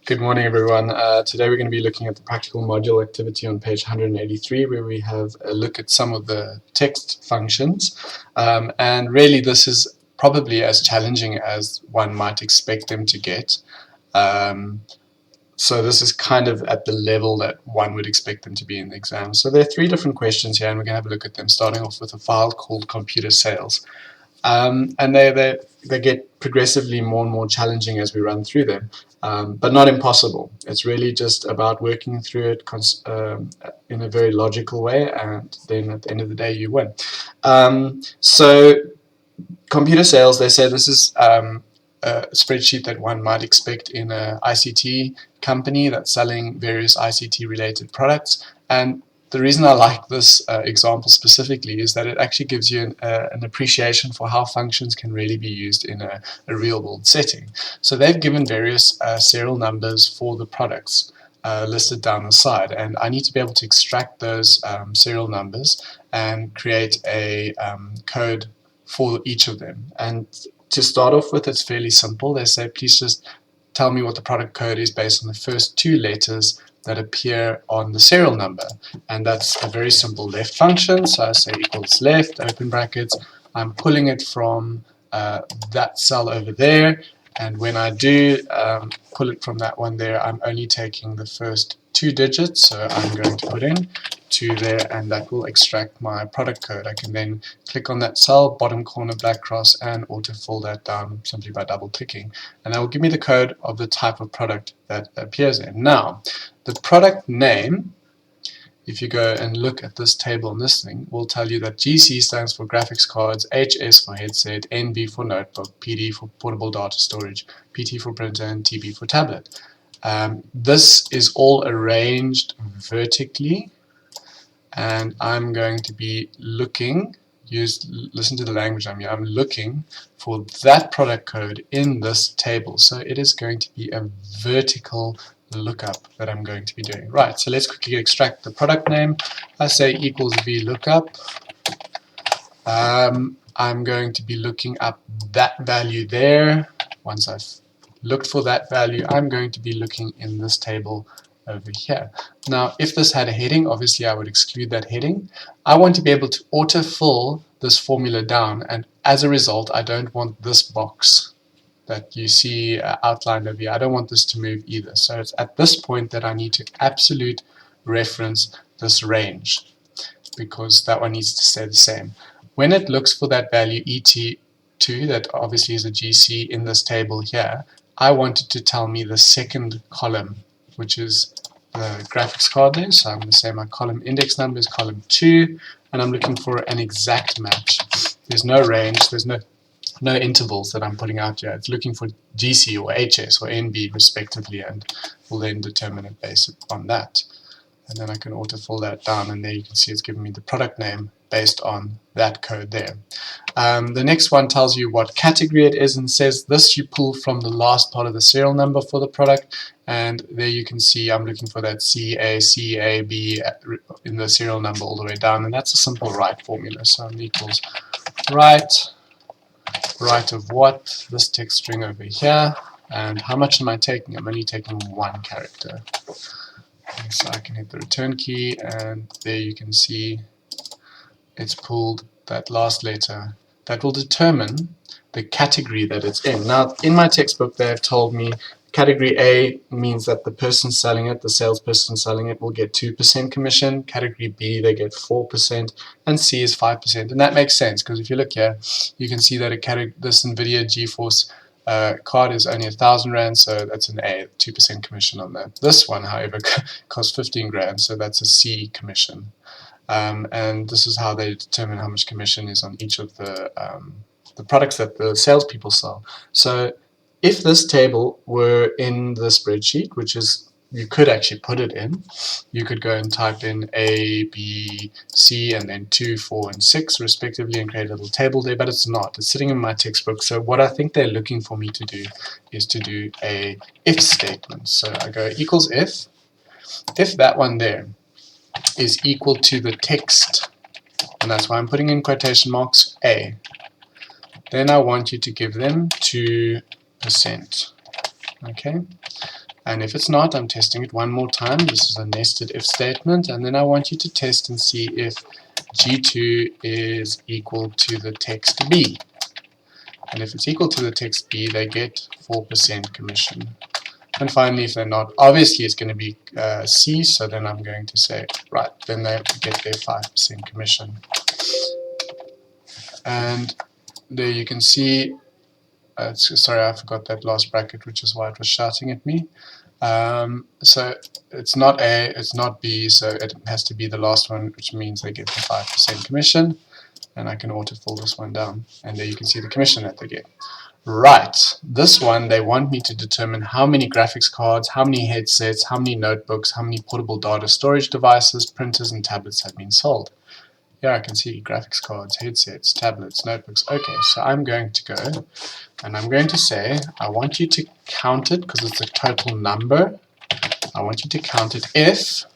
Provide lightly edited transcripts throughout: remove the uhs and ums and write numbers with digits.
Good morning, everyone. Today we're going to be looking at the practical module activity on page 183, where we have a look at some of the text functions. And really, this is probably as challenging as one might expect them to get. So this is kind of at the level that one would expect them to be in the exam. So there are three different questions here, and we're going to have a look at them, starting off with a file called computer sales. And they get progressively more and more challenging as we run through them, but not impossible. It's really just about working through it in a very logical way, and then at the end of the day you win. So computer sales, they say this is a spreadsheet that one might expect in an ICT company that's selling various ICT related products. And the reason I like this example specifically is that it actually gives you an appreciation for how functions can really be used in a real world setting. So they've given various serial numbers for the products listed down the side, and I need to be able to extract those serial numbers and create a code for each of them. And to start off with, it's fairly simple. They say, please just tell me what the product code is based on the first two letters that appear on the serial number. And that's a very simple left function. So I say equals left, open brackets. I'm pulling it from that cell over there. And when I do pull it from that one there, I'm only taking the first two digits. So I'm going to put in 2 there, and that will extract my product code. I can then click on that cell, bottom corner black cross, and autofill that down simply by double clicking. And that will give me the code of the type of product that appears in. Now, the product name, if you go and look at this table on this thing, will tell you that GC stands for graphics cards, HS for headset, NB for notebook, PD for portable data storage, PT for printer, and TB for tablet. This is all arranged vertically, and I'm going to be looking, listen to the language I'm looking for that product code in this table. So it is going to be a vertical lookup that I'm going to be doing. Right, so let's quickly extract the product name. I say equals Vlookup. I'm going to be looking up that value there. Once I've looked for that value, I'm going to be looking in this table over here. Now, if this had a heading, obviously I would exclude that heading. I want to be able to autofill this formula down, and as a result, I don't want this box that you see outlined over here. I don't want this to move either. So it's at this point that I need to absolute reference this range, because that one needs to stay the same. When it looks for that value ET2, that obviously is a GC in this table here, I want it to tell me the second column, which is the graphics card there. So I'm going to say my column index number is column 2, and I'm looking for an exact match. There's no range, there's no intervals that I'm putting out here. It's looking for GC or HS or NB respectively, and will then determine it based on that. And then I can autofill that down, and there you can see it's giving me the product name based on that code there. The next one tells you what category it is and says this you pull from the last part of the serial number for the product, and there you can see I'm looking for that CAB in the serial number all the way down, and that's a simple write formula. So I'm equals write of what, this text string over here, and how much am I taking? I'm only taking one character. So I can hit the return key, and there you can see it's pulled that last letter. That will determine the category that it's in. Now, in my textbook, they have told me category A means that the person selling it, the salesperson selling it, will get 2% commission. Category B, they get 4%, and C is 5%. And that makes sense, because if you look here, you can see that this NVIDIA GeForce card is only 1,000 Rand, so that's an A, 2% commission on that. This one, however, costs 15 grand, so that's a C commission. And this is how they determine how much commission is on each of the products that the salespeople sell. So if this table were in the spreadsheet, which is, you could actually put it in, you could go and type in A, B, C, and then 2, 4, and 6 respectively, and create a little table there, but it's not. It's sitting in my textbook. So what I think they're looking for me to do is to do a if statement. So I go equals if that one there is equal to the text, and that's why I'm putting in quotation marks A, then I want you to give them 2%. Okay, And if it's not, I'm testing it one more time. This is a nested if statement, and then I want you to test and see if G2 is equal to the text B. And if it's equal to the text B, they get 4% commission. And finally, if they're not, obviously it's going to be C, so then I'm going to say, right, then they get their 5% commission. And there you can see, sorry, I forgot that last bracket, which is why it was shouting at me. So it's not A, it's not B, so it has to be the last one, which means they get the 5% commission. And I can autofill this one down, and there you can see the commission that they get. Right, this one they want me to determine how many graphics cards, how many headsets, how many notebooks, how many portable data storage devices, printers and tablets have been sold. Here I can see graphics cards, headsets, tablets, notebooks. Okay, so I'm going to go and I'm going to say I want you to count it because it's a total number. I want you to count it if,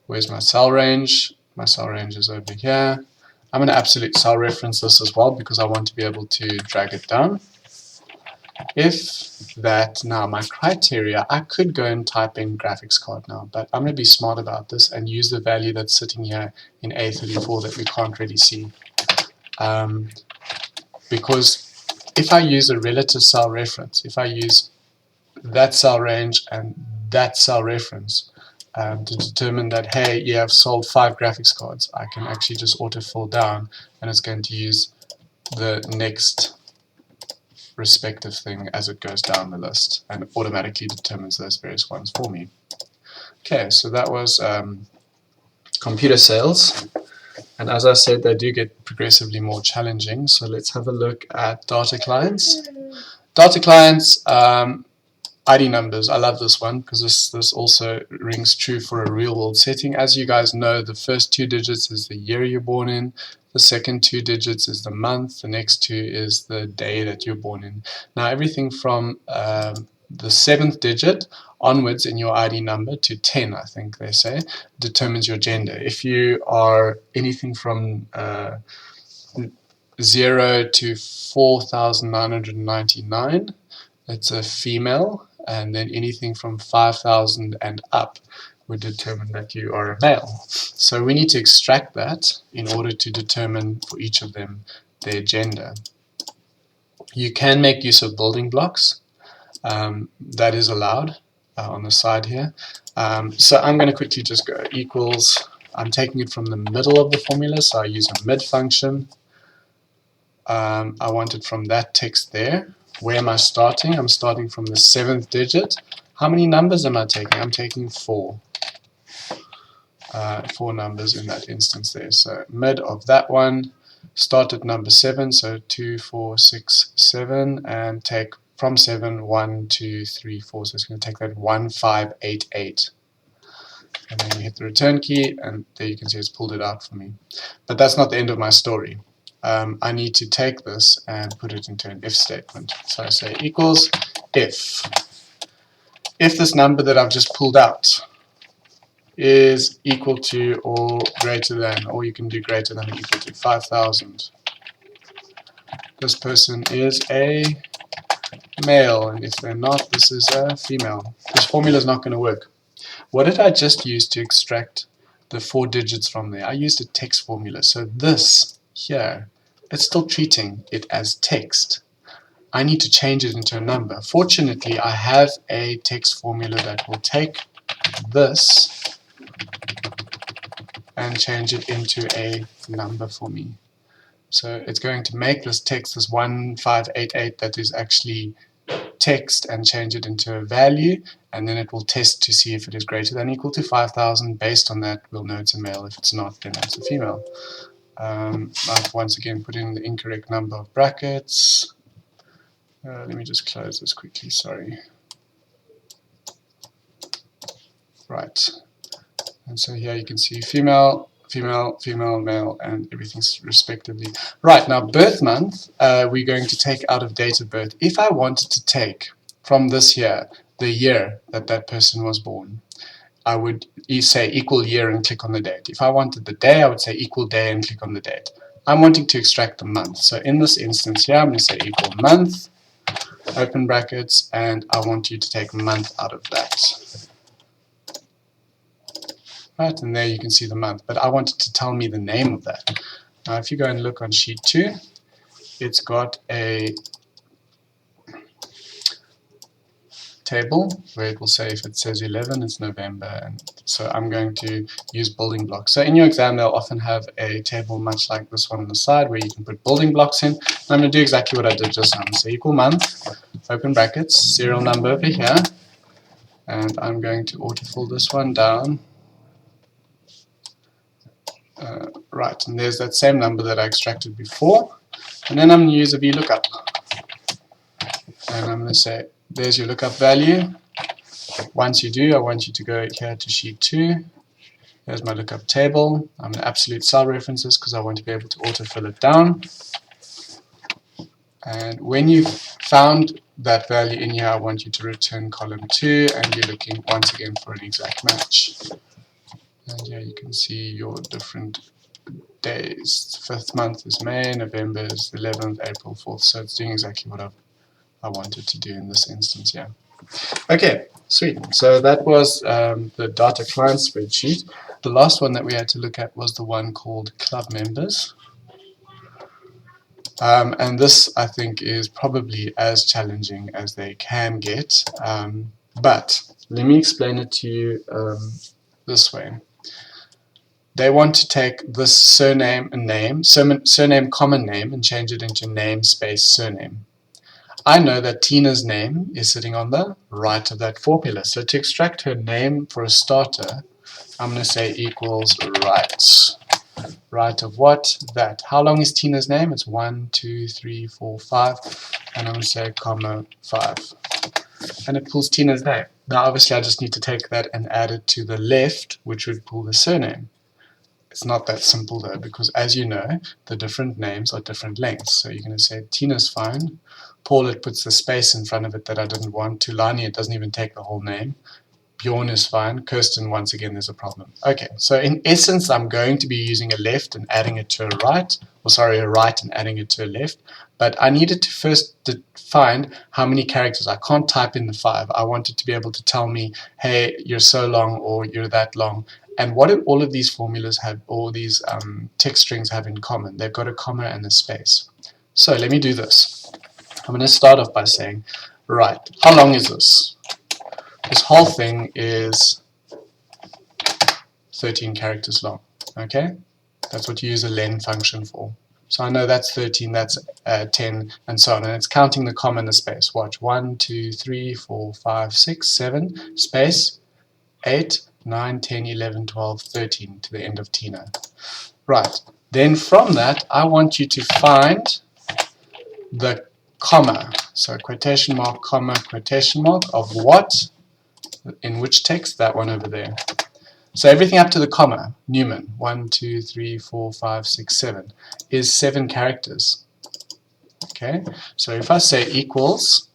where's my cell range? My cell range is over here. I'm going to absolute cell reference this as well because I want to be able to drag it down. If that, now my criteria, I could go and type in graphics card now, but I'm going to be smart about this and use the value that's sitting here in A34 that we can't really see. Because if I use a relative cell reference, if I use that cell range and that cell reference to determine that, hey, you have sold 5 graphics cards, I can actually just autofill down and it's going to use the next respective thing as it goes down the list and automatically determines those various ones for me. Okay, so that was computer sales, and as I said, they do get progressively more challenging. So let's have a look at data clients. Data clients, ID numbers. I love this one because this also rings true for a real world setting. As you guys know, the first 2 digits is the year you're born in, the second 2 digits is the month, the next 2 is the day that you're born in. Now everything from the 7th digit onwards in your ID number to 10, I think they say, determines your gender. If you are anything from 0 to 4,999, it's a female, and then anything from 5,000 and up would determine that you are a male. So we need to extract that in order to determine for each of them their gender. You can make use of building blocks. That is allowed on the side here. So I'm going to quickly just go equals. I'm taking it from the middle of the formula, so I use a mid function. I want it from that text there. Where am I starting? I'm starting from the 7th digit. How many numbers am I taking? I'm taking 4. 4 numbers in that instance there. So mid of that one, start at number 7, so 2, 4, 6, 7, and take from 7, 1, 2, 3, 4. So it's going to take that 1, 5, 8, 8. And then you hit the return key, and there you can see it's pulled it out for me. But that's not the end of my story. I need to take this and put it into an if statement. So I say equals if this number that I've just pulled out is equal to or greater than, or you can do greater than or equal to 5,000. This person is a male, and if they're not, this is a female. This formula is not going to work. What did I just use to extract the 4 digits from there? I used a text formula. So this here, it's still treating it as text. I need to change it into a number. Fortunately, I have a text formula that will take this and change it into a number for me. So it's going to make this text, this 1588, that is actually text, and change it into a value, and then it will test to see if it is greater than or equal to 5,000. Based on that, we'll know it's a male. If it's not, then it's a female. I've once again put in the incorrect number of brackets. Let me just close this quickly, sorry. Right. And so here you can see female, female, female, male, and everything's respectively. Right, now birth month, we're going to take out of date of birth. If I wanted to take from this here, the year that that person was born, I would say equal year and click on the date. If I wanted the day, I would say equal day and click on the date. I'm wanting to extract the month. So in this instance here, I'm going to say equal month. open brackets, and I want you to take month out of that. Right, and there you can see the month, but I wanted to tell me the name of that. Now if you go and look on sheet 2, it's got a table where it will say if it says 11 it's November, and so I'm going to use building blocks. So in your exam they'll often have a table much like this one on the side where you can put building blocks in. And I'm going to do exactly what I did just now. So equal month, open brackets, serial number over here, and I'm going to autofill this one down. Right, and there's that same number that I extracted before, and then I'm going to use a Vlookup, and I'm going to say there's your lookup value. Once you do, I want you to go here to sheet 2. There's my lookup table. I'm in absolute cell references because I want to be able to autofill it down. And when you've found that value in here, I want you to return column 2, and you're looking once again for an exact match. And here you can see your different days. The 5th month is May, November is the 11th, April 4th. So it's doing exactly what I wanted to do in this instance here. Okay, sweet. So that was the data client spreadsheet. The last one that we had to look at was the one called club members. And this, I think, is probably as challenging as they can get. But let me explain it to you this way. They want to take this surname and name, surname common name, and change it into name space surname. I know that Tina's name is sitting on the right of that formula. So to extract her name for a starter, I'm going to say equals right. Right of what? That. How long is Tina's name? It's 1, 2, 3, 4, 5. And I'm going to say comma 5. And it pulls Tina's name. Now obviously I just need to take that and add it to the left, which would pull the surname. It's not that simple though, because as you know, the different names are different lengths. So you're going to say Tina's fine. Paul, it puts the space in front of it that I didn't want. Tulani, it doesn't even take the whole name. Bjorn is fine. Kirsten, once again, there's a problem. Okay, so in essence, I'm going to be using a left and adding it to a right, or sorry, a right and adding it to a left. But I needed to first find how many characters. I can't type in the 5. I wanted to be able to tell me, hey, you're so long or you're that long. And what do all of these formulas have, all these text strings have in common? They've got a comma and a space. So let me do this. I'm going to start off by saying, right, how long is this? This whole thing is 13 characters long, okay? That's what you use a len function for. So I know that's 13, that's 10, and so on. And it's counting the comma and the space. Watch, 1, 2, 3, 4, 5, 6, 7, space, 8, 9, 10, 11, 12, 13 to the end of Tina. Right, then from that, I want you to find the comma. So quotation mark, comma, quotation mark of what? In which text? That one over there. So everything up to the comma, Newman, 1, 2, 3, 4, 5, 6, 7, is 7 characters. Okay, so if I say equals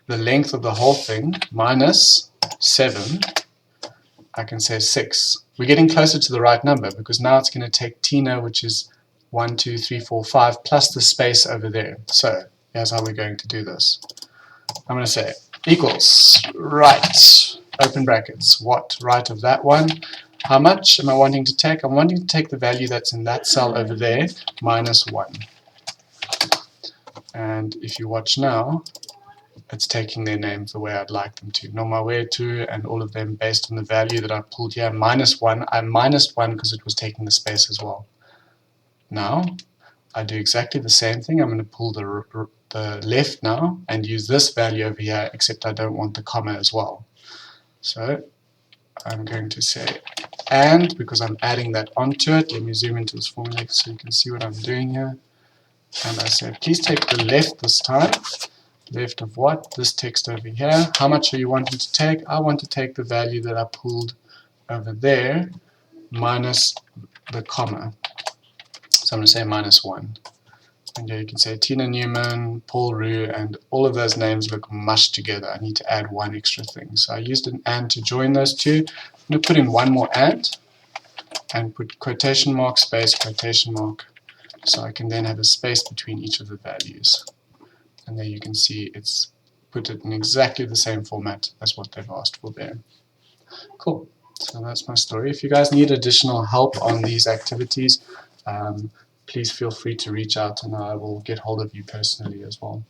the length of the whole thing minus 7, I can say 6. We're getting closer to the right number because now it's going to take Tina, which is 1, 2, 3, 4, 5, plus the space over there. So here's how we're going to do this. I'm going to say equals right, open brackets, what, right of that one. How much am I wanting to take? I'm wanting to take the value that's in that cell over there, minus 1. And if you watch now, it's taking their names the way I'd like them to. Norma where to, and all of them based on the value that I pulled here, minus 1. I minused 1 because it was taking the space as well. Now, I do exactly the same thing. I'm going to pull the left now and use this value over here, except I don't want the comma as well. So I'm going to say and, because I'm adding that onto it. Let me zoom into this formula so you can see what I'm doing here. And I say, please take the left this time. Left of what? This text over here. How much are you wanting to take? I want to take the value that I pulled over there minus the comma. So I'm going to say minus 1. And here you can say Tina Newman, Paul Rue, and all of those names look mushed together. I need to add one extra thing. So I used an and to join those two. I'm going to put in one more and put quotation mark, space, quotation mark. So I can then have a space between each of the values. and there you can see it's put it in exactly the same format as what they've asked for there. Cool. So that's my story. If you guys need additional help on these activities, please feel free to reach out and I will get hold of you personally as well.